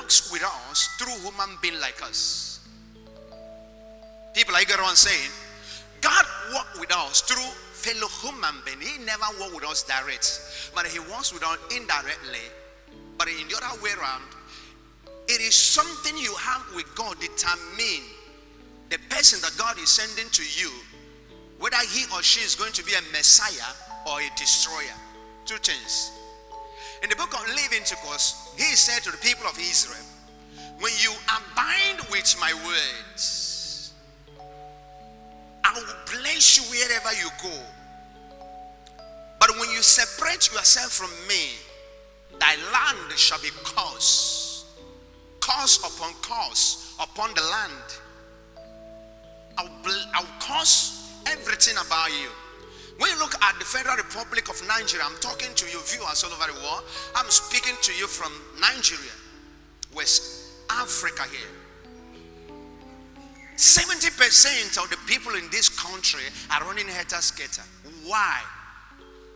works with us through human being like us. People, are you getting what I'm saying? God worked with us through fellow human being. He never worked with us direct, but he works with us indirectly. But in the other way around, it is something you have with God determine the person that God is sending to you, whether he or she is going to be a Messiah or a destroyer. Two things. In the book of Leviticus, he said to the people of Israel, when you abide with my words, I will bless you wherever you go. But when you separate yourself from me, thy land shall be cursed. Curse upon curse upon the land. I'll curse everything about you. When you look at the Federal Republic of Nigeria, I'm talking to you viewers all over the world. I'm speaking to you from Nigeria, West Africa here. 70% of the people in this country are running helter-skelter. Why?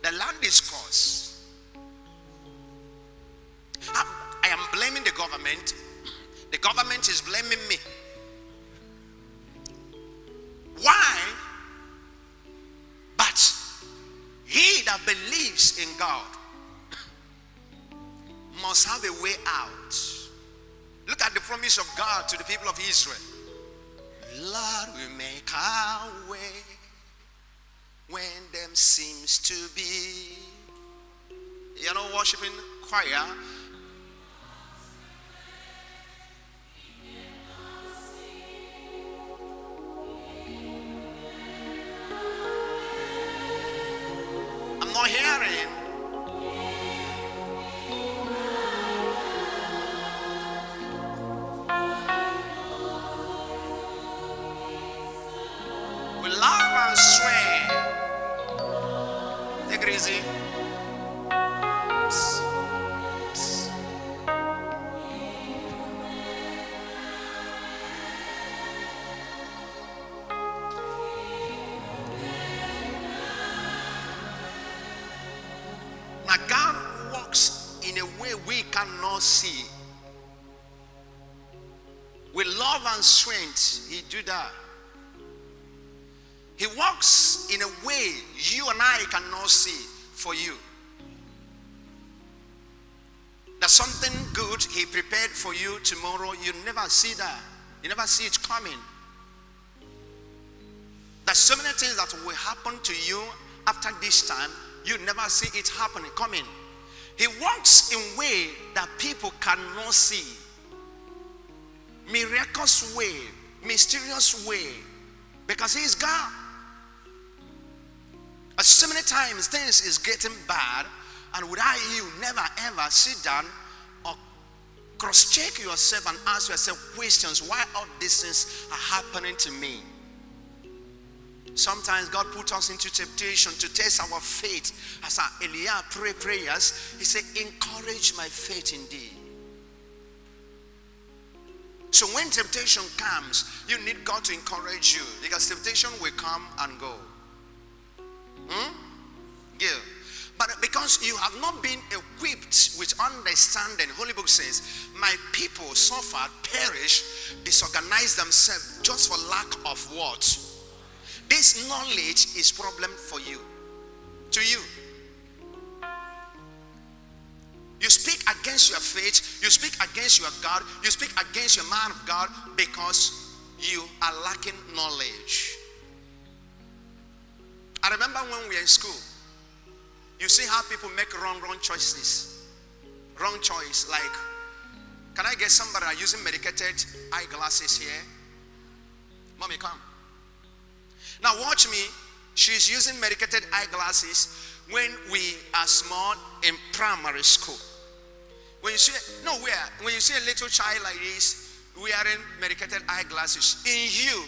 The land is cursed. I am blaming the government. The government is blaming me. Why? But he that believes in God must have a way out. Look at the promise of God to the people of Israel. Lord, we make our way when them seems to be. You know, worshiping choir. I'm not hearing. With love and strength. Take it easy. Psst. Psst. Now God works in a way we cannot see. With love and strength, he do that. He works in a way you and I cannot see for you. There's something good he prepared for you tomorrow. You never see that. You never see it coming. There's so many things that will happen to you after this time. You never see it happening, coming. He works in a way that people cannot see. Miraculous way, mysterious way. Because he is God. As so many times things is getting bad, and without you never ever sit down or cross-check yourself and ask yourself questions. Why all these things are happening to me? Sometimes God puts us into temptation to test our faith. As Eliah pray prayers, he said, encourage my faith in thee. So when temptation comes, you need God to encourage you, because temptation will come and go. Yeah. But because you have not been equipped with understanding, Holy Book says, my people suffer, perish, disorganize themselves just for lack of what? This knowledge is problem for you. To you. You speak against your faith, you speak against your God, you speak against your man of God because you are lacking knowledge. I remember when we were in school, you see how people make wrong choices. Wrong choice, like, can I get somebody using medicated eyeglasses here? Mommy, come. Now watch me. She's using medicated eyeglasses when we are small in primary school. When you see, when you see a little child like this wearing medicated eyeglasses, in you,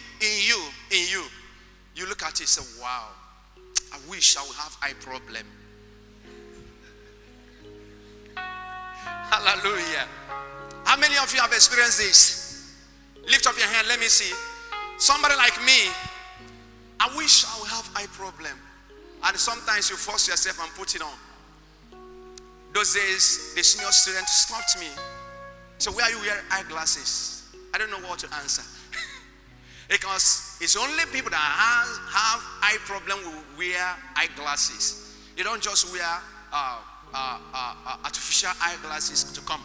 you look at it and say, wow, I wish I would have eye problem. Hallelujah. How many of you have experienced this? Lift up your hand, let me see. Somebody like me, I wish I would have eye problem. And sometimes you force yourself and put it on. Those days, the senior student stopped me. So why are you wearing eyeglasses? I don't know what to answer. Because it's only people that have eye problem will wear eyeglasses. You don't just wear artificial eyeglasses to come.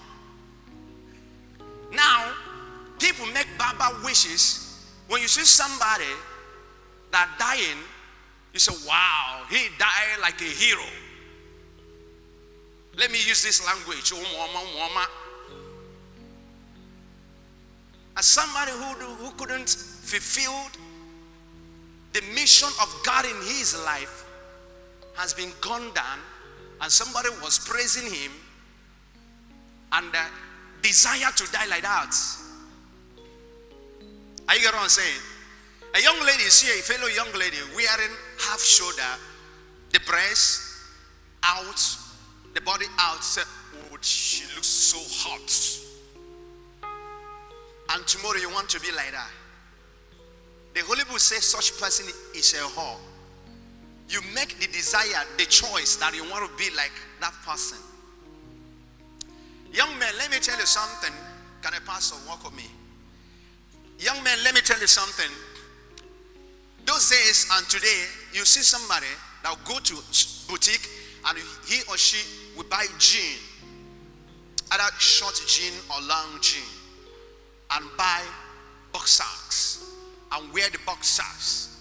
Now, people make baba wishes. When you see somebody that dying, you say, wow, he died like a hero. Let me use this language. As somebody who couldn't fulfill the mission of God in his life has been gunned down, and somebody was praising him, and desire to die like that. Are you getting what I'm saying? A young lady is here, a fellow young lady, wearing half shoulder, the breast out, the body out. Say, oh, she looks so hot. And tomorrow you want to be like that. The Holy Book says such person is a whore. You make the desire, the choice that you want to be like that person. Young man, let me tell you something. Can a pastor walk with me? Young man, let me tell you something. Those days and today, you see somebody that will go to boutique and he or she will buy jean, either short jean or long jean, and buy boxers and wear the boxers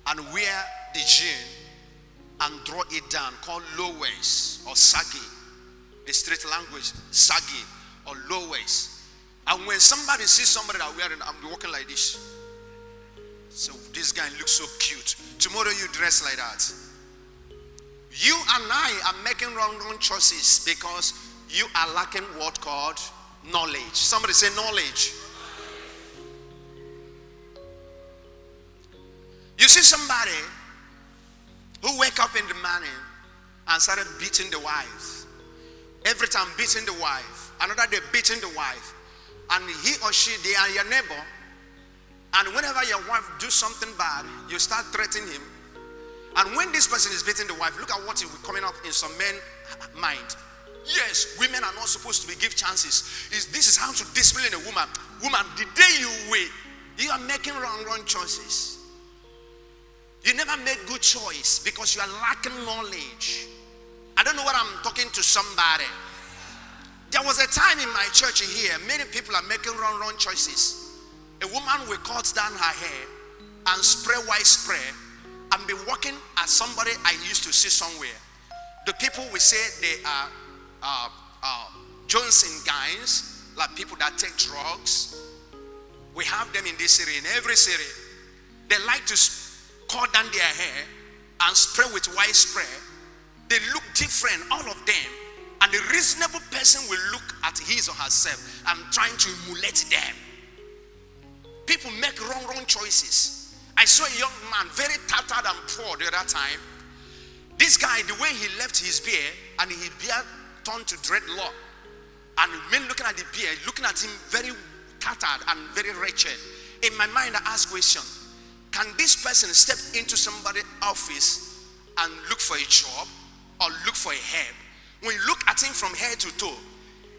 and wear the jean and draw it down, called low waist or saggy. The street language, saggy or low waist. And when somebody sees somebody that wearing, I'm walking like this. So this guy looks so cute. Tomorrow you dress like that. You and I are making wrong choices because you are lacking what called knowledge. Somebody say knowledge. You see somebody who wake up in the morning and started beating the wife. Every time beating the wife. Another day beating the wife. And he or she, they are your neighbor. And whenever your wife do something bad, you start threatening him. And when this person is beating the wife, look at what is coming up in some men's mind. Yes, women are not supposed to be given chances. This is how to discipline a woman. Woman, the day you wait, you are making wrong choices. You never made good choice because you are lacking knowledge. I don't know what I'm talking to somebody. There was a time in my church here, many people are making wrong choices. A woman will cut down her hair and spray white spray and be walking at somebody I used to see somewhere. The people will say they are Johnson guys, like people that take drugs. We have them in this city, in every city. They like to cut down their hair and spray with white spray. They look different, all of them. And a reasonable person will look at his or herself and trying to emulate them. People make wrong choices. I saw a young man, very tattered and poor the other time. This guy, the way he left his beard, and his beard turned to dreadlock. And men looking at the beard, looking at him very tattered and very wretched. In my mind, I asked question, can this person step into somebody's office and look for a job or look for a help? When you look at him from head to toe,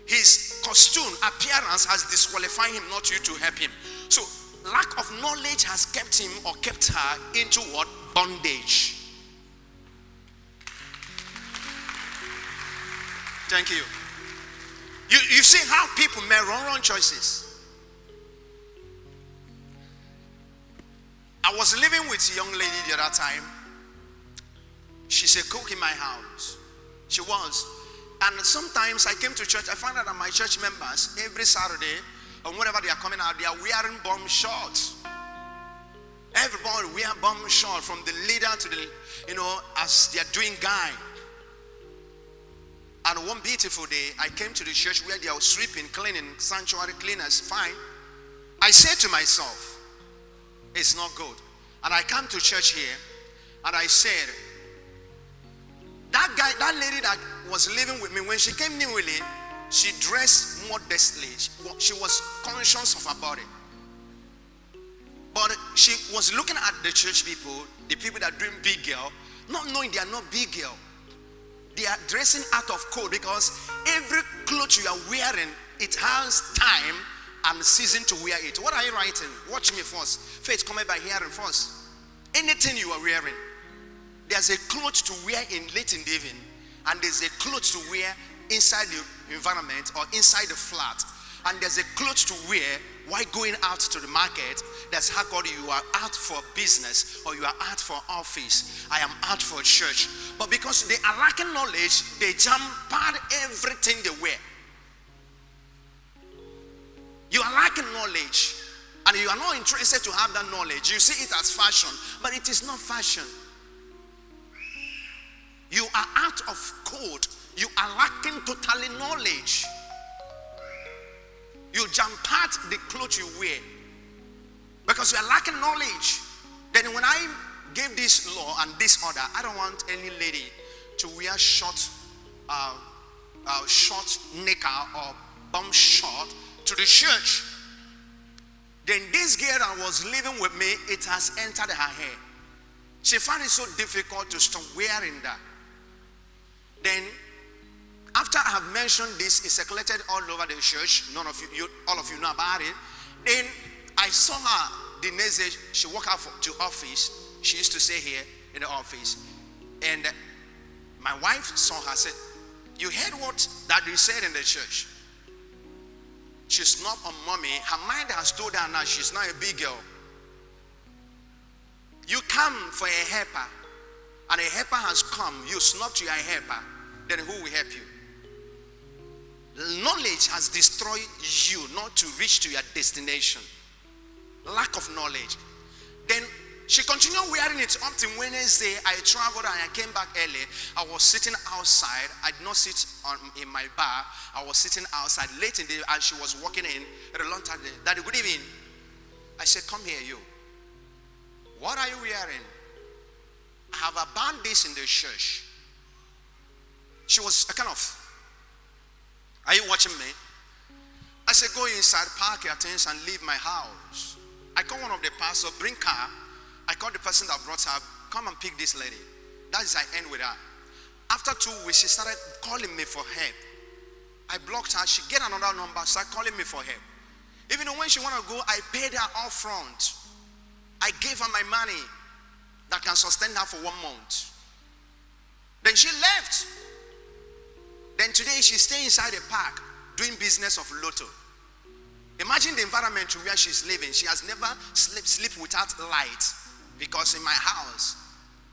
his costume, appearance has disqualified him not you to help him. So lack of knowledge has kept him or kept her into what? Bondage. Thank you. You see how people make wrong choices. I was living with a young lady the other time. She's a cook in my house. She was. And sometimes I came to church. I found out that my church members, every Saturday, or whenever they are coming out, they are wearing bomb shorts. Everybody wear bomb shorts, from the leader to the, as they are doing guy. And one beautiful day, I came to the church where they are sweeping, cleaning, sanctuary cleaners, fine. I said to myself, it's not good. And I come to church here, and I said, that lady that was living with me, when she came newly, she dressed modestly. She was conscious of her body. But she was looking at the church people, the people that are doing big girl, not knowing they are not big girl. They are dressing out of code because every clothes you are wearing it has time and season to wear it. What are you writing? Watch me first. Faith cometh by hearing first. Anything you are wearing, there's a cloth to wear in late in the evening, and there's a cloth to wear inside the environment or inside the flat, and there's a cloth to wear while going out to the market. That's how God, you are out for business or you are out for office. I am out for church. But because they are lacking knowledge, they jump part everything they wear. You are lacking knowledge, and you are not interested to have that knowledge. You see it as fashion, but it is not fashion. You are out of code. You are lacking totally knowledge. You jump part the clothes you wear because you are lacking knowledge. Then when I gave this law and this order, I don't want any lady to wear short knicker or bum short to the church. Then this girl that was living with me, it has entered her hair. She found it so difficult to stop wearing that. Then after I have mentioned this, it circulated all over the church. None of you, all of you know about it. Then I saw her the next day. She walked out to office. She used to stay here in the office. And my wife saw her, said, "You heard what Daddy said in the church?" She's not a mommy. Her mind has told her now she's not a big girl. You come for a helper, and a helper has come. You snub to your helper. Then who will help you? Knowledge has destroyed you not to reach to your destination. Lack of knowledge. Then she continued wearing it up till Wednesday. I traveled and I came back early. I was sitting outside. I did not sit in my bar. I was sitting outside late in the day, and she was walking in at a long time. Daddy, good evening. I said, "Come here, you. What are you wearing?" "I have abandoned this in the church." She was kind of, "Are you watching me?" I said, "Go inside, park your things, and leave my house." I called one of the pastors, bring car. I called the person that brought her, "Come and pick this lady." That is, I end with her. After 2 weeks, she started calling me for help. I blocked her. She get another number, started calling me for help. Even when she want to go, I paid her up front. I gave her my money that can sustain her for 1 month. Then she left. Then today she stay inside the park doing business of lotto. Imagine the environment where she's living. She has never sleep without light, because in my house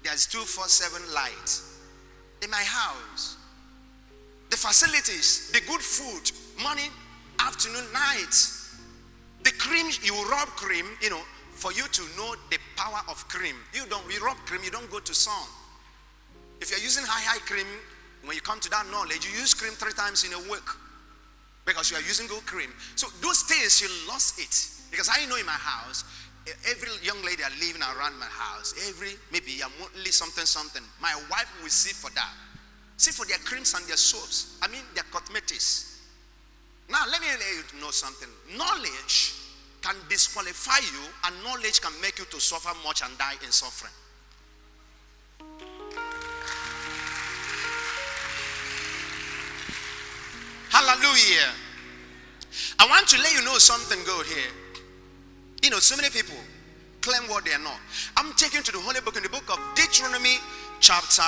there's 247 light. In my house, the facilities, the good food, morning, afternoon, night, the cream, you rub cream, for you to know the power of cream. We rub cream, you don't go to sun. If you're using high cream, when you come to that knowledge, you use cream 3 times in a week because you are using good cream. So those days you lost it, because I know in my house, every young lady are living around my house, maybe a monthly something, my wife will see for that. See for their creams and their soaps. I mean their cosmetics. Now let me let you know something. Knowledge can disqualify you, and knowledge can make you to suffer much and die in suffering. Hallelujah. I want to let you know something good here. So many people claim what they are not. I'm taking to the Holy Book, in the book of Deuteronomy chapter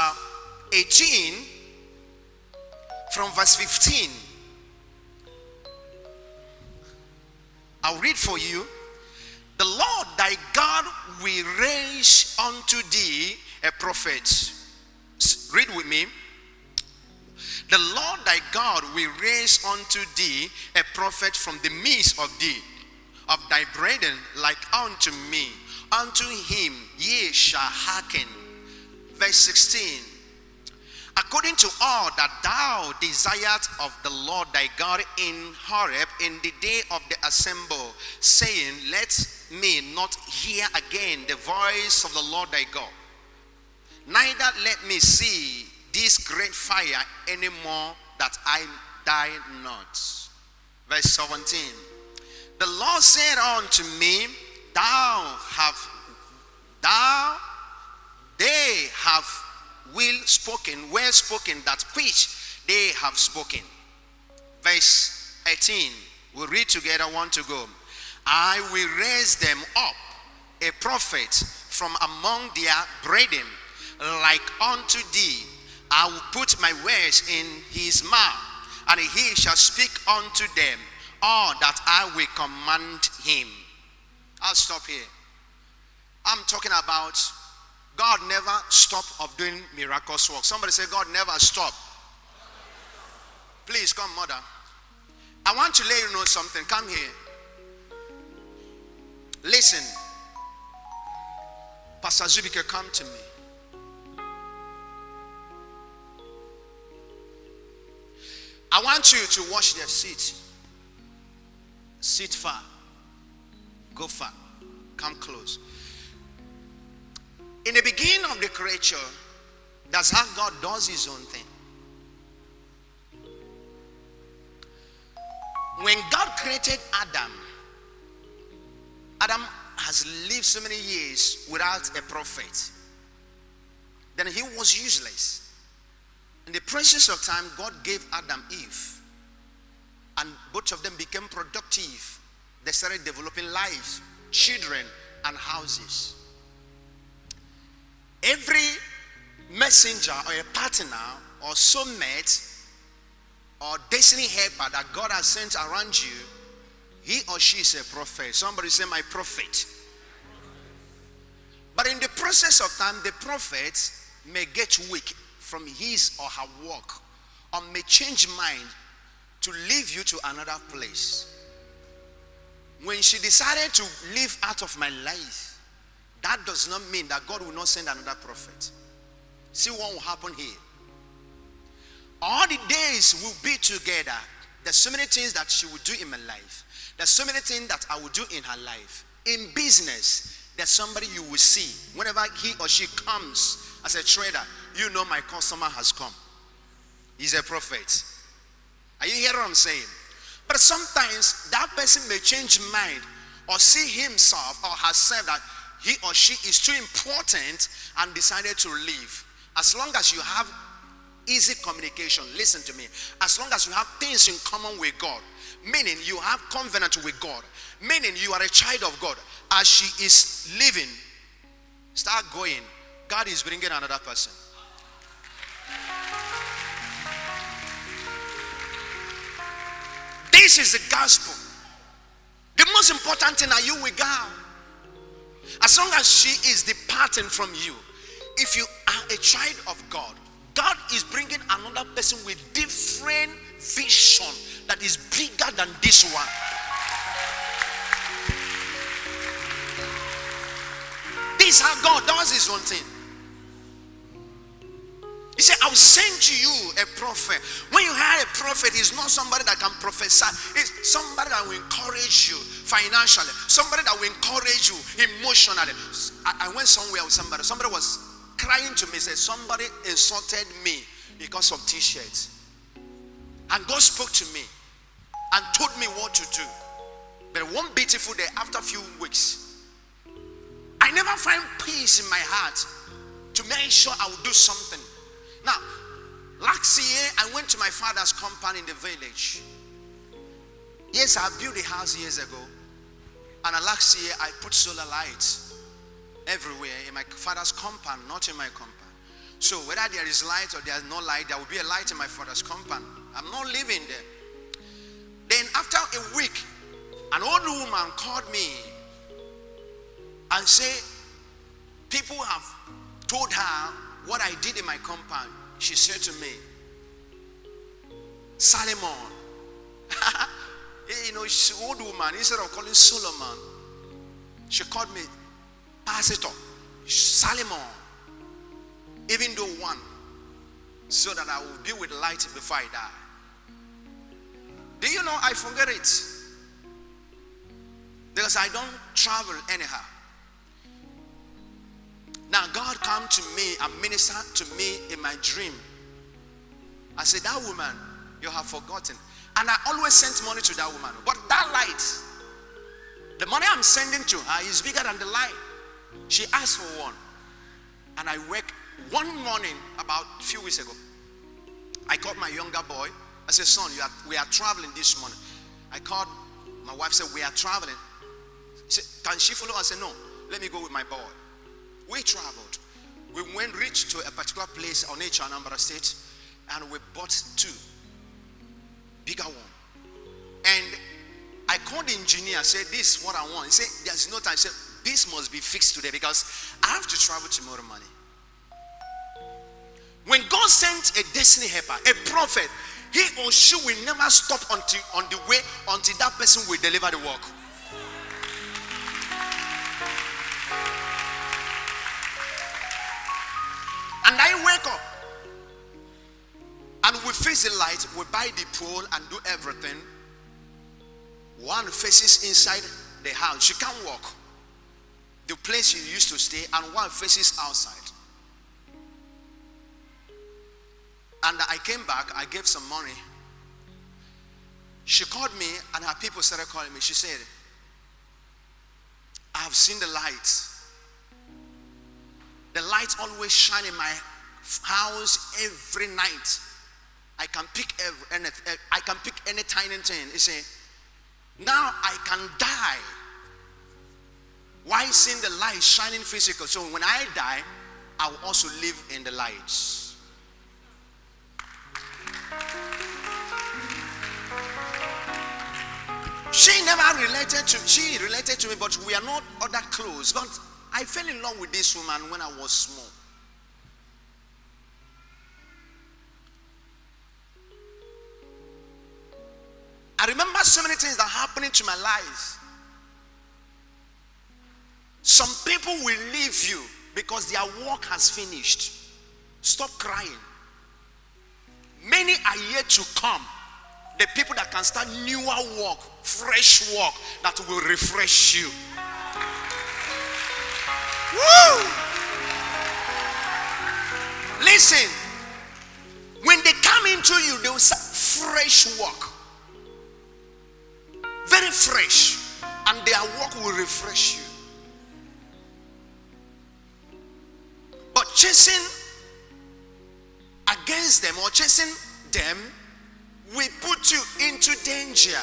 18 from verse 15. I'll read for you. "The Lord thy God will raise unto thee a prophet." Read with me. "The Lord thy God will raise unto thee a prophet from the midst of thee, of thy brethren, like unto me. Unto him ye shall hearken." Verse 16. "According to all that thou desired of the Lord thy God in Horeb in the day of the assembly, saying, Let me not hear again the voice of the Lord thy God, neither let me see this great fire anymore, that I die not." Verse 17. "The Lord said unto me, they have well spoken that which they have spoken." Verse 18. We'll read together, one to go. I will raise them up a prophet from among their brethren, like unto thee. I will put my words in his mouth, and he shall speak unto them all that I will command him. I'll stop here. I'm talking about God never stopped of doing miraculous work. Somebody say, God never stopped. Please come, mother. I want to let you know something. Come here. Listen. Pastor Zubike, come to me. I want you to wash their seat. Sit far. Go far. Come close. In the beginning of the creature, that's how God does his own thing. When God created Adam, Adam has lived so many years without a prophet. Then he was useless. In the process of time, God gave Adam Eve. And both of them became productive. They started developing lives, children, and houses. Every messenger or a partner or soulmate or destiny helper that God has sent around you, he or she is a prophet. Somebody say, my prophet. But in the process of time, the prophet may get weak from his or her work, or may change mind to leave you to another place. When she decided to live out of my life, that does not mean that God will not send another prophet. See what will happen here. All the days will be together. There's so many things that she will do in my life. There's so many things that I will do in her life. In business, there's somebody you will see. Whenever he or she comes as a trader, you know my customer has come. He's a prophet. Are you hearing what I'm saying? But sometimes that person may change mind or see himself or herself that he or she is too important and decided to leave. As long as you have easy communication, listen to me. As long as you have things in common with God, meaning you have covenant with God, meaning you are a child of God, as she is living, start going. God is bringing another person. This is the gospel. The most important thing, are you with God? As long as she is departing from you, if you are a child of God, God is bringing another person with different vision that is bigger than this one. This is how God does his own thing. He said, I'll send to you a prophet. When you hire a prophet, it's not somebody that can prophesy. It's somebody that will encourage you financially. Somebody that will encourage you emotionally. I went somewhere with somebody. Somebody was crying to me. Said, somebody insulted me because of t-shirts. And God spoke to me and told me what to do. But one beautiful day, after a few weeks, I never find peace in my heart to make sure I will do something. Now, last year, I went to my father's compound in the village. Yes, I built a house years ago. And last year, I put solar lights everywhere in my father's compound, not in my compound. So whether there is light or there is no light, there will be a light in my father's compound. I'm not living there. Then after a week, an old woman called me and said, people have told her what I did in my compound. She said to me, Solomon. You know, she's an old woman. Instead of calling Solomon, she called me Pastor Solomon. Even though one, so that I will be with light before I die. Do you know I forget it? Because I don't travel anyhow. Now God come to me and minister to me in my dream. I said, that woman, you have forgotten. And I always sent money to that woman. But that light, the money I'm sending to her is bigger than the light. She asked for one. And I worked one morning about a few weeks ago. I called my younger boy. I said, son, we are traveling this morning. I called my wife, said, we are traveling. She said, can she follow? I said, no, let me go with my boy. We traveled. We went, reached to a particular place on Nature, Anambra State, and we bought 2 bigger one. And I called the engineer, said, this is what I want. He said, there's no time. He said, this must be fixed today because I have to travel tomorrow morning. When God sent a destiny helper, a prophet, he or she will never stop until on the way until that person will deliver the work. And I wake up and we fix the light, we buy the pole and do everything. One faces inside the house. She can't walk. The place she used to stay, and one faces outside. And I came back, I gave some money. She called me and her people started calling me. She said, I have seen the light. The light always shine in my house every night. I can pick any tiny thing. He said, now I can die. Why seeing the light shining physical? So when I die, I will also live in the lights. She related to me, but we are not other close. But I fell in love with this woman when I was small. I remember so many things that happened to my life. Some people will leave you because their work has finished. Stop crying. Many are yet to come. The people that can start newer work, fresh work that will refresh you. Woo! Listen, when they come into you, they will start fresh work. Very fresh. And their work will refresh you. But chasing against them or chasing them will put you into danger.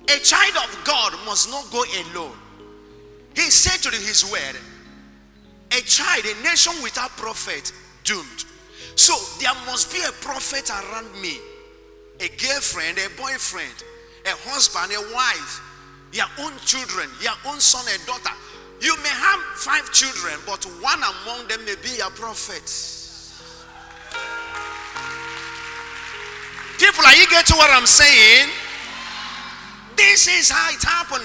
A child of God must not go alone. He said to his word, a child, a nation without prophet, doomed. So there must be a prophet around me. A girlfriend, a boyfriend, a husband, a wife, your own children, your own son and daughter. You may have 5 children, but one among them may be your prophet. People, are you getting what I'm saying? This is how it happened.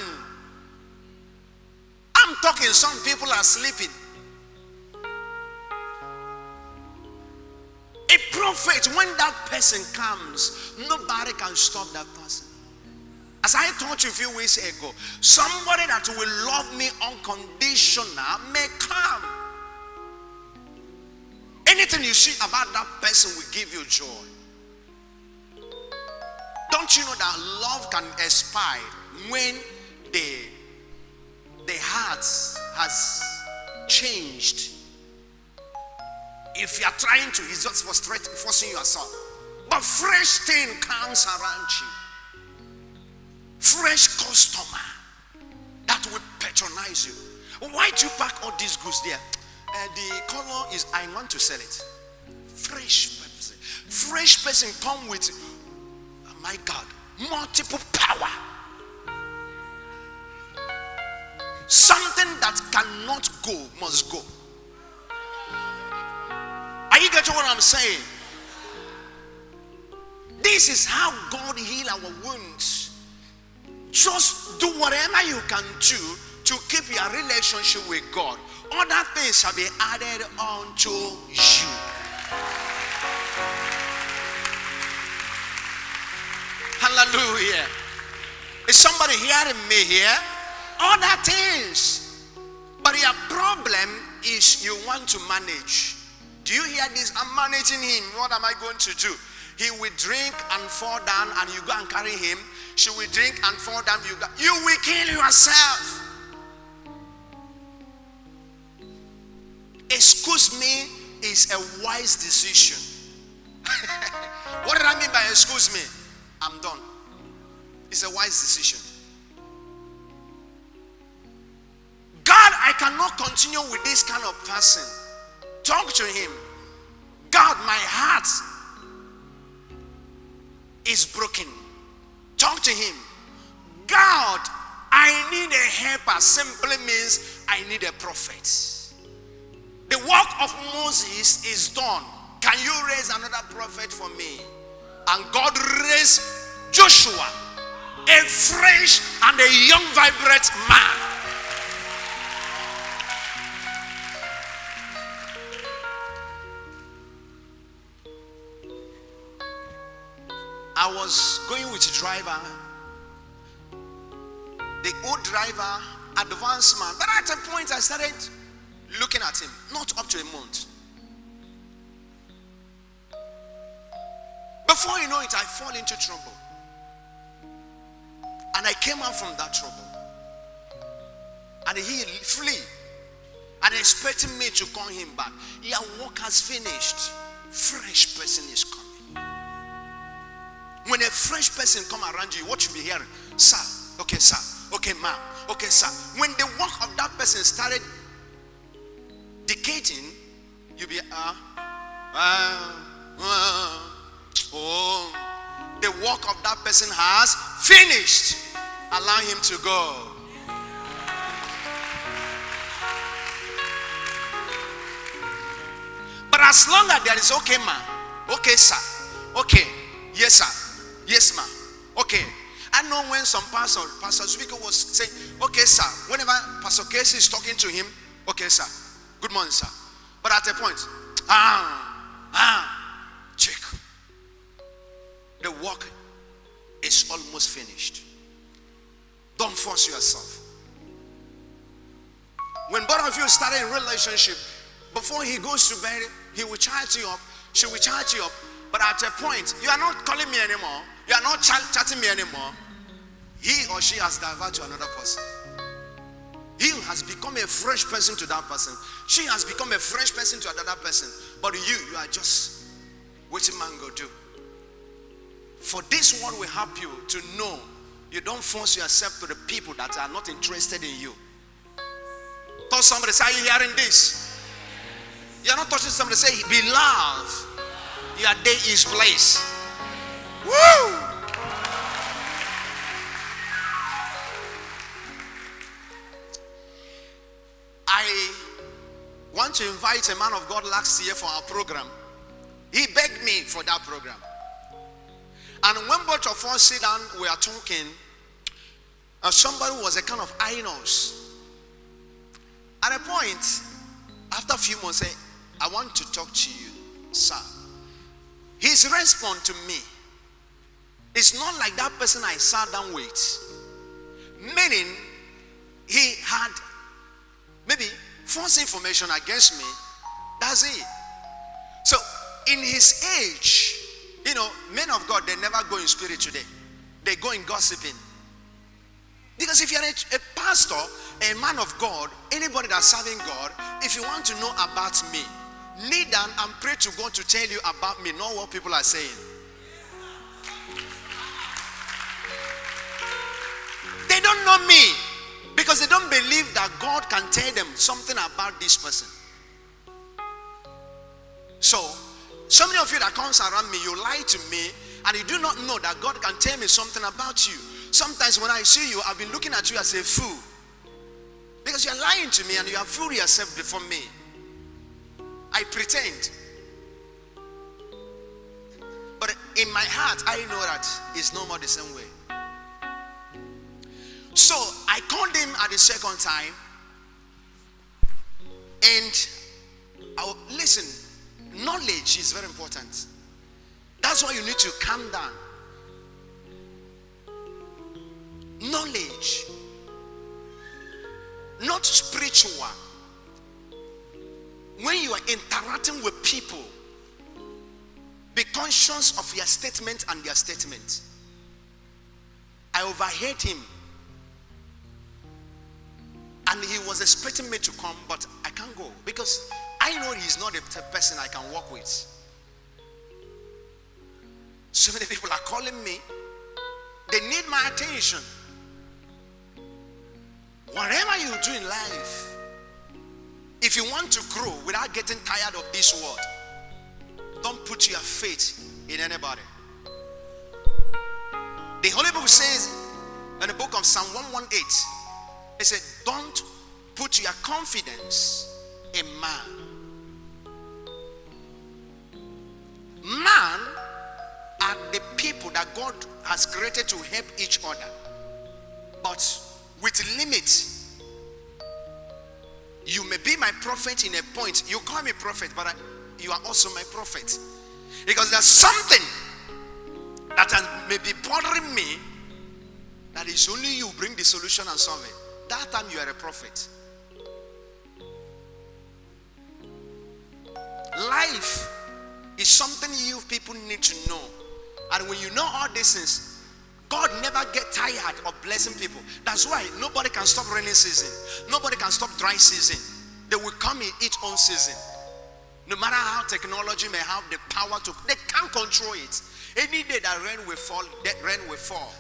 I'm talking, some people are sleeping. A prophet, when that person comes, nobody can stop that person. As I told you a few weeks ago, somebody that will love me unconditional may come. Anything you see about that person will give you joy. Don't you know that love can expire when the heart has changed? If you are trying to, it's just forcing yourself. But fresh thing comes around you. Fresh customer that will patronize you. Why do you pack all these goods there? The color is, I want to sell it. Fresh person. Fresh person come with, oh my God, multiple power. Something that cannot go must go. Are you getting what I'm saying? This is how God heals our wounds. Just do whatever you can do to keep your relationship with God. Other things shall be added unto you. Hallelujah. Is somebody hearing me here? Other things. But your problem is you want to manage. Do you hear this? I'm managing him. What am I going to do? He will drink and fall down and you go and carry him. She will drink and fall down. You will kill yourself. Excuse me is a wise decision. What did I mean by excuse me? I'm done. It's a wise decision. God, I cannot continue with this kind of person. Talk to him. God, my heart is broken. Talk to him. God, I need a helper. Simply means I need a prophet. The work of Moses is done. Can you raise another prophet for me? And God raised Joshua, a fresh and a young, vibrant man. I was going with a driver, the old driver, advanced man. But at a point I started looking at him, not up to a month. Before you know it, I fall into trouble. And I came out from that trouble. And he flee. And expecting me to call him back. Your work has finished. Fresh person is coming. When a fresh person come around you, what you be hearing? Sir, okay, sir, okay, ma'am, okay, sir. When the work of that person started decaying, you be the work of that person has finished. Allow him to go. But as long as there is okay, ma'am, okay, sir, okay, yes, sir, yes, ma'am, okay. I know when some Pastor Zubiko was saying, okay, sir, whenever Pastor Casey is talking to him, okay, sir, good morning, sir. But at a point, check. The work is almost finished. Don't force yourself. When both of you started a relationship, before he goes to bed, he will charge you up, she will charge you up. But at a point, you are not calling me anymore. You are not chatting me anymore. He or she has diverted to another person. He has become a fresh person to that person. She has become a fresh person to another person. But you are just waiting man go do. For this one will help you to know you don't force yourself to the people that are not interested in you. Touch somebody, say, are you hearing this? You're not touching somebody, say, beloved, your day is blessed. Woo! I want to invite a man of God last year for our program. He begged me for that program. And when both of us sit down, we are talking, somebody was a kind of I-nose. At a point, after a few months, say, I want to talk to you, sir. His response to me is not like that person I sat down with. Meaning, he had maybe false information against me. That's it. So, in his age, you know, men of God, they never go in spirit today. They go in gossiping. Because if you're a pastor, a man of God, anybody that's serving God, if you want to know about me, kneel down and pray to God to tell you about me, not what people are saying. They don't know me because they don't believe that God can tell them something about this person. So, so many of you that comes around me, you lie to me and you do not know that God can tell me something about you. Sometimes when I see you, I've been looking at you as a fool. Because you're lying to me and you have fooled yourself before me. I pretend. But in my heart, I know that it's no more the same way. So I called him at the second time. And listen, knowledge is very important. That's why you need to calm down. Knowledge, not spiritual. When you are interacting with people, be conscious of your statement and their statement. I overheard him, and he was expecting me to come, but I can't go because I know he's not the person I can work with. So many people are calling me. They need my attention. Whatever you do in life, if you want to grow without getting tired of this world, don't put your faith in anybody. The Holy Book says in the book of Psalm 118, it said, don't put your confidence in man. Man are the people that God has created to help each other, but with limits. You may be my prophet in a point. You call me prophet, but you are also my prophet. Because there's something that may be bothering me that is only you bring the solution and solve it. That time you are a prophet. Life is something you people need to know. And when you know all these things, God never get tired of blessing people. That's why nobody can stop rainy season. Nobody can stop dry season. They will come in each own season. No matter how technology may have the power to, they can't control it. Any day that rain will fall, that rain will fall.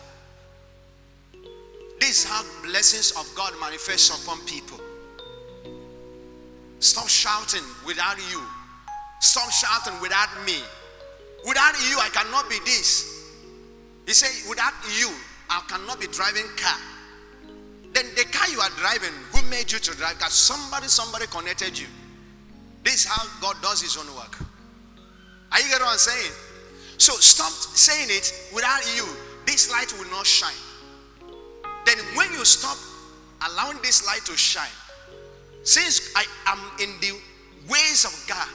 This is how blessings of God manifest upon people. Stop shouting without you. Stop shouting without me. Without you, I cannot be this. He said, without you, I cannot be driving car. Then the car you are driving, who made you to drive? Because somebody connected you. This is how God does his own work. Are you getting what I'm saying? So stop saying it, without you, this light will not shine. Then when you stop allowing this light to shine, since I am in the ways of God,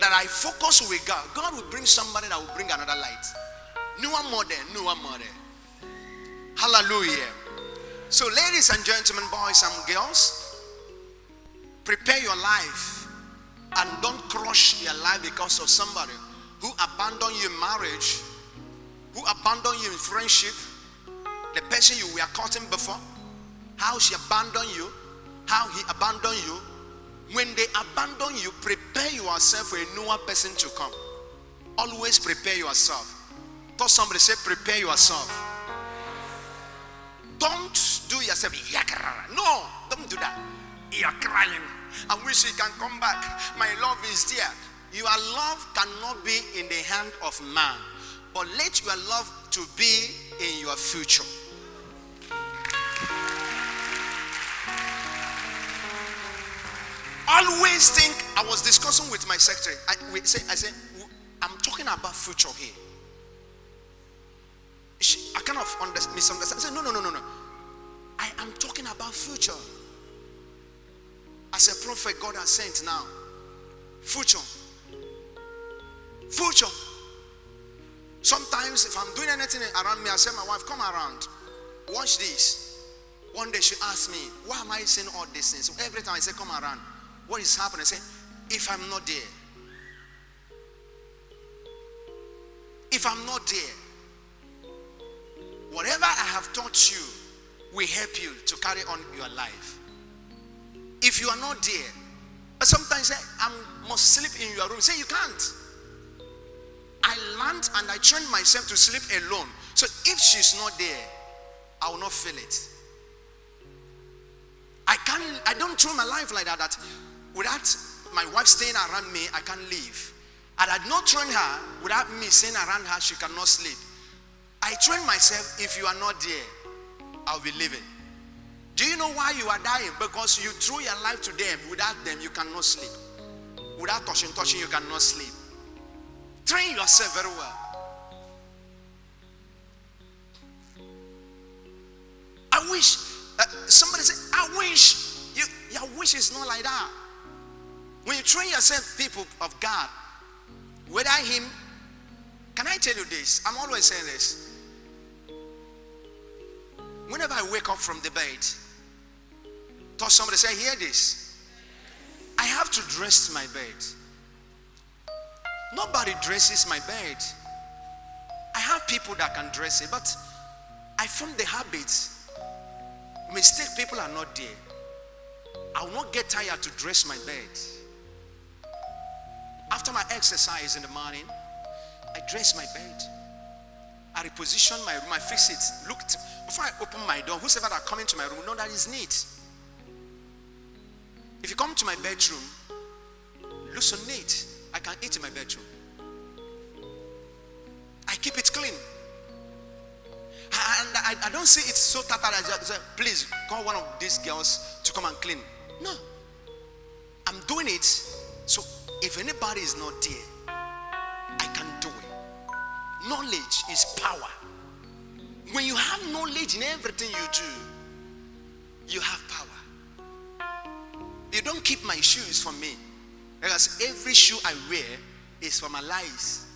that I focus with God, God will bring somebody that will bring another light. New one more there. Hallelujah. So ladies and gentlemen, boys and girls, prepare your life and don't crush your life because of somebody who abandoned you in marriage, who abandoned you in friendship, the person you were courting before, how she abandoned you, how he abandoned you. When they abandon you, prepare yourself for a newer person to come. Always prepare yourself. Tell somebody, say, prepare yourself. Don't do yourself. No, don't do that. You're crying. I wish you can come back. My love is there. Your love cannot be in the hand of man, but let your love to be in your future. Always think. I was discussing with my secretary. I said, I'm talking about future here. I kind of misunderstand. I said, no. I am talking about future. As a prophet God has sent now. Future. Sometimes if I'm doing anything around me, I say, my wife, come around. Watch this. One day she asked me, why am I saying all these things? So every time I say, come around. What is happening? I say, if I'm not there. If I'm not there, whatever I have taught you will help you to carry on your life. If you are not there, but sometimes say, I must sleep in your room. Say, you can't. I learned and I trained myself to sleep alone. So if she's not there, I will not feel it. I don't throw my life like that without my wife staying around me, I can't live. And I did not train her, without me staying around her, she cannot sleep. I train myself, if you are not there, I'll be living. Do you know why you are dying? Because you threw your life to them. Without them, you cannot sleep. Without touching, you cannot sleep. Train yourself very well. I wish, somebody say, I wish. Your wish is not like that. When you train yourself, people of God, whether him, can I tell you this? I'm always saying this. Whenever I wake up from the bed, tell somebody, say, hear this. I have to dress my bed. Nobody dresses my bed. I have people that can dress it, but I formed the habit. Mistake people are not there. I will not get tired to dress my bed. After my exercise in the morning, I dress my bed. I reposition my room, I fix it. Looked before I open my door, whoever that come into my room know that is neat. If you come to my bedroom, look so neat. I can eat in my bedroom. I keep it clean. And I don't see it so tattered. I just say, please call one of these girls to come and clean. No. I'm doing it so if anybody is not there, I can do it. Knowledge is power. When you have knowledge in everything you do, you have power. You don't keep my shoes for me. Because every shoe I wear is for my lives.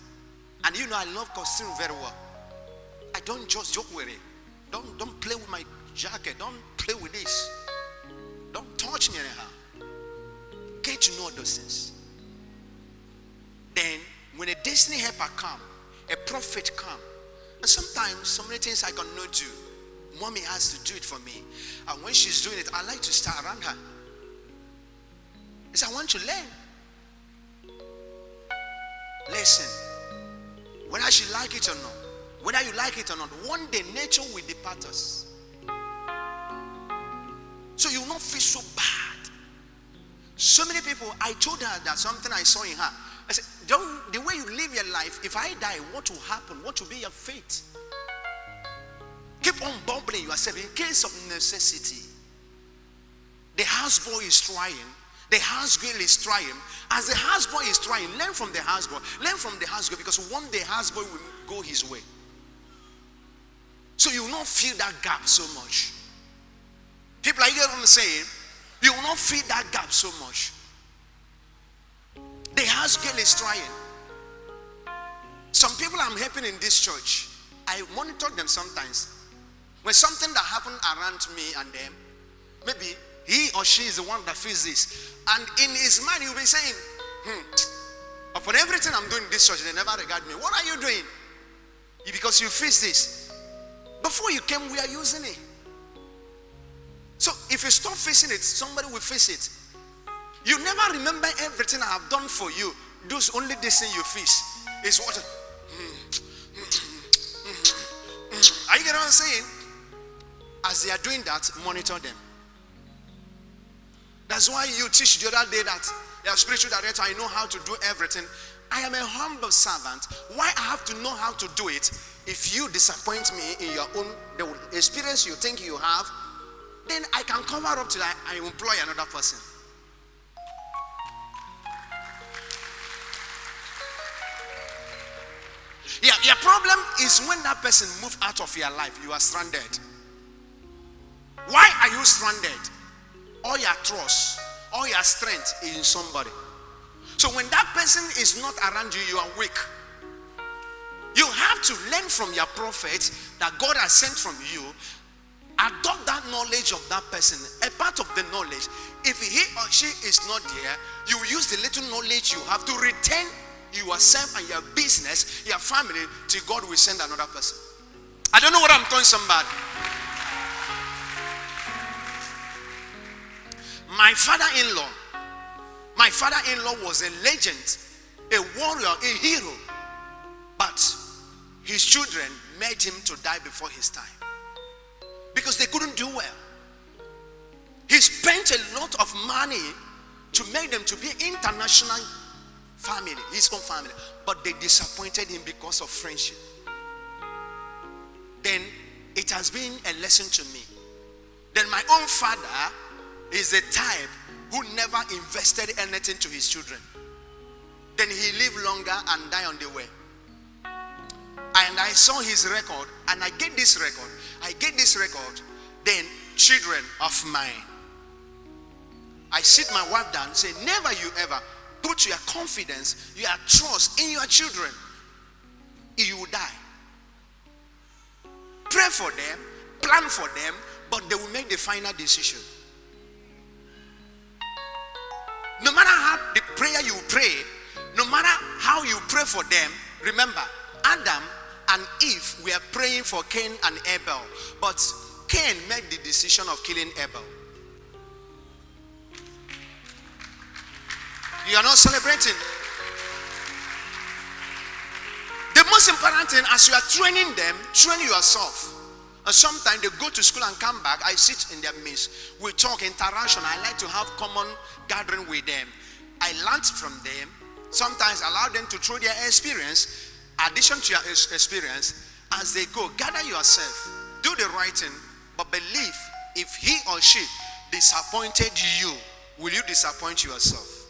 And you know I love costume very well. I don't just joke with it. Don't play with my jacket. Don't play with this. Don't touch me anyhow. Get to know those things. Then when a destiny helper come, a prophet come, and sometimes so many things I cannot do, mommy has to do it for me. And when she's doing it, I like to start around her. Because I want to learn. Listen, whether she like it or not, whether you like it or not, one day nature will depart us. So you will not feel so bad. So many people, I told her that something I saw in her. I said, the way you live your life, if I die, what will happen? What will be your fate? Keep on bubbling yourself in case of necessity. The houseboy is trying. The house girl is trying. As the houseboy is trying, learn from the houseboy. Learn from the housegirl, because one day houseboy will go his way. So you will not feel that gap so much. People, are you getting what I'm saying? You will not feel that gap so much. The house girl is trying. Some people I'm helping in this church, I monitor them sometimes. When something that happened around me and them, maybe he or she is the one that feels this. And in his mind, he'll be saying, upon everything I'm doing in this church, they never regard me. What are you doing? Because you face this. Before you came, we are using it. So if you stop facing it, somebody will face it. You never remember everything I have done for you. Those only this thing you face is what. Are you getting what I'm saying? As they are doing that, monitor them. That's why you teach the other day that your spiritual director, I know how to do everything. I am a humble servant. Why I have to know how to do it? If you disappoint me in your own the experience you think you have, then I can cover up till I employ another person. Yeah, your problem is when that person moves out of your life, you are stranded. Why are you stranded? All your trust, all your strength is in somebody. So when that person is not around you, you are weak. You have to learn from your prophet that God has sent from you. Adopt that knowledge of that person. A part of the knowledge. If he or she is not there, you use the little knowledge you have to retain yourself and your business, your family, till God will send another person. I don't know what I'm telling somebody. My father-in-law was a legend, a warrior, a hero. But his children made him to die before his time. Because they couldn't do well. He spent a lot of money to make them to be international family, his own family. But they disappointed him because of friendship. Then it has been a lesson to me. Then my own father is a type who never invested anything to his children. Then he lived longer and died on the way. And I saw his record, and I get this record, then children of mine. I sit my wife down and say, never you ever put your confidence, your trust in your children. You will die. Pray for them, plan for them, but they will make the final decision. No matter how the prayer you pray, no matter how you pray for them, remember, Adam and Eve were praying for Cain and Abel, but Cain made the decision of killing Abel. You are not celebrating. The most most important thing, as you are training them, train yourself. And sometimes they go to school and come back. I sit in their midst. We talk, interaction. I like to have common gathering with them. I learn from them. Sometimes allow them to throw their experience, addition to your experience, as they go. Gather yourself. Do the right thing. But believe, if he or she disappointed you, will you disappoint yourself?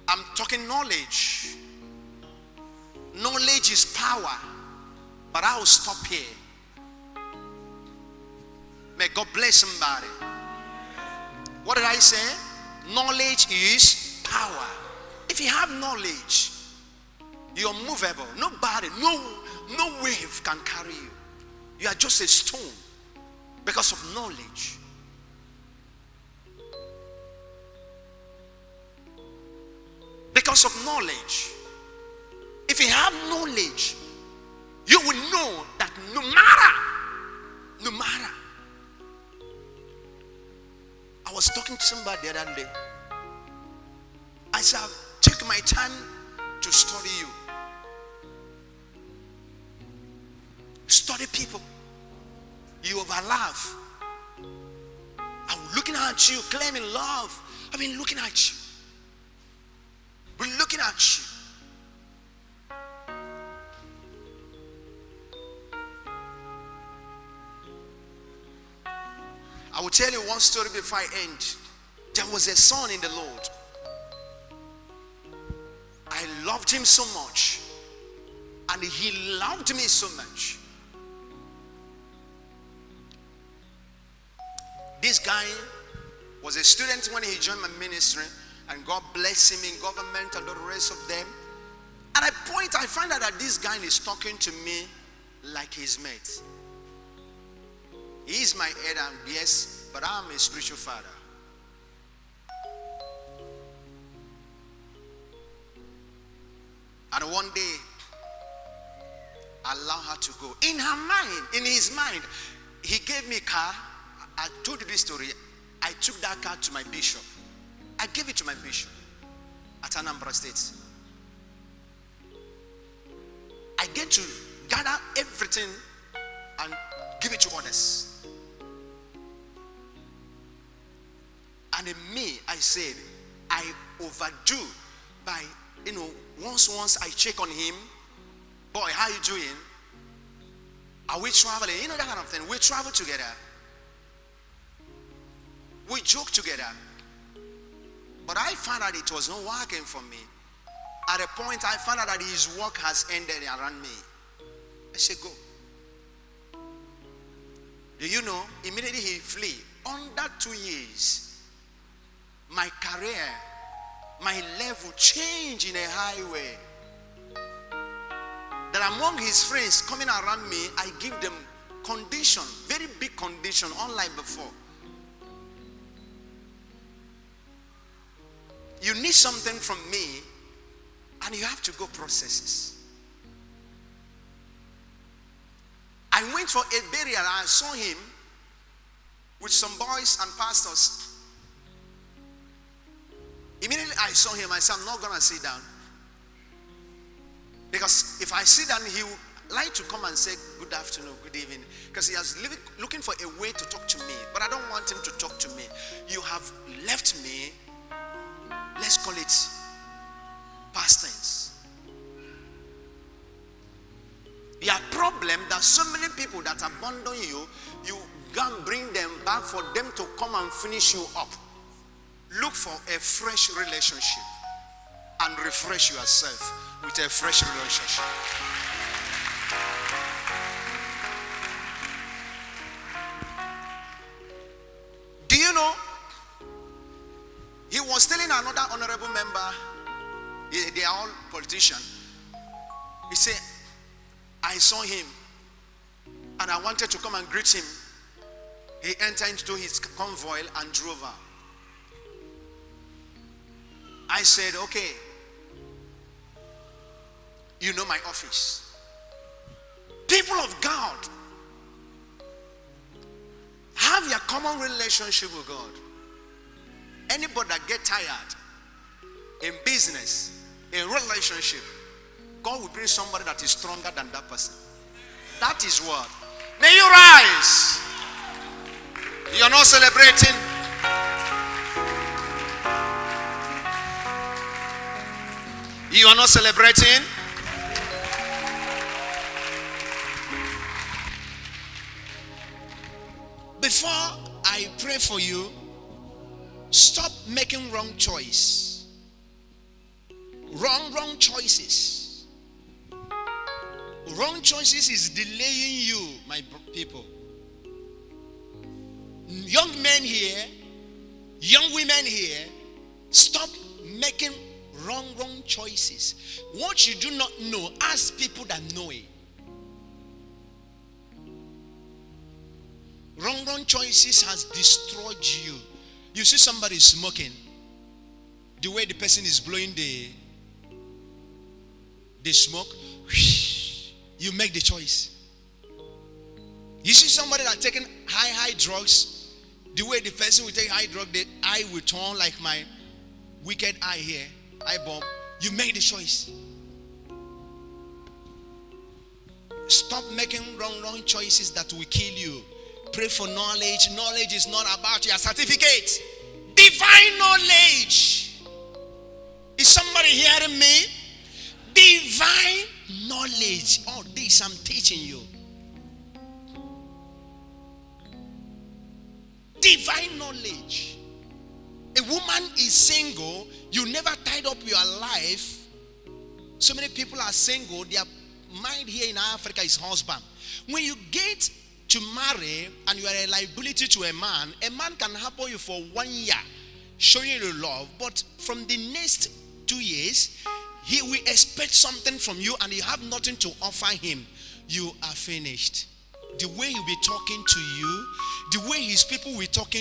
I'm talking knowledge. Knowledge is power. But I will stop here. May God bless somebody. What did I say? Knowledge is power. If you have knowledge, you're movable. Nobody, no wave can carry you. You are just a stone because of knowledge. Because of knowledge. If you have knowledge, you will know that no matter. I was talking to somebody the other day. I said, take my time to study you. Study people. You overlove. I'm looking at you, claiming love. I've been looking at you. Been looking at you. I will tell you one story before I end. There was a son in the Lord. I loved him so much. And he loved me so much. This guy was a student when he joined my ministry. And God bless him in government and the rest of them. And I find out that this guy is talking to me like his mate. He is my head, and yes, but I'm a spiritual father. And one day, I allow her to go. In her mind, in his mind, he gave me a car. I told you this story. I took that car to my bishop. I gave it to my bishop at Anambra State. I get to gather everything and give it to others. And in me, I said, I overdo by, once I check on him. Boy, how you doing? Are we traveling? That kind of thing. We travel together. We joke together. But I found out it was not working for me. At a point, I found out that his work has ended around me. I said, go. Do you know? Immediately he flee. Under 2 years, my career, my level changed in a high way. That among his friends coming around me, I give them condition, very big condition, unlike before. You need something from me, and you have to go processes. I went for a burial, and I saw him with some boys and pastors. Immediately I saw him, I said, I'm not going to sit down. Because if I sit down, he would like to come and say, good afternoon, good evening. Because he was looking for a way to talk to me. But I don't want him to talk to me. You have left me, let's call it past tense. Your problem that so many people that abandon you, you can't bring them back for them to come and finish you up. Look for a fresh relationship and refresh yourself with a fresh relationship. Do you know? He was telling another honorable member, they are all politicians. He said, I saw him and I wanted to come and greet him. He entered into his convoy and drove out. I said, okay, you know my office. People of God, have your common relationship with God. Anybody that get tired in business, in relationship, God will bring somebody that is stronger than that person. That is what. May you rise. You are not celebrating. You are not celebrating. Before I pray for you, stop making wrong choice. Wrong choices. Wrong choices is delaying you, my people. Young men here, young women here, stop making wrong choices. What you do not know, ask people that know it. Wrong choices has destroyed you. You see somebody smoking, the way the person is blowing the smoke, you make the choice. You see somebody that taking high drugs, the way the person will take high drug, the eye will turn like my wicked eye here, eye bomb. You make the choice. Stop making wrong choices that will kill you. Pray for knowledge. Knowledge is not about your certificate. Divine knowledge. Is somebody hearing me? Divine knowledge. All this I'm teaching you. Divine knowledge. A woman is single. You never tied up your life. So many people are single. Their mind here in Africa is husband. When you get to marry and you are a liability to a man can help you for 1 year, showing you love, but from the next 2 years, he will expect something from you and you have nothing to offer him. You are finished. The way he'll be talking to you, the way his people will be talking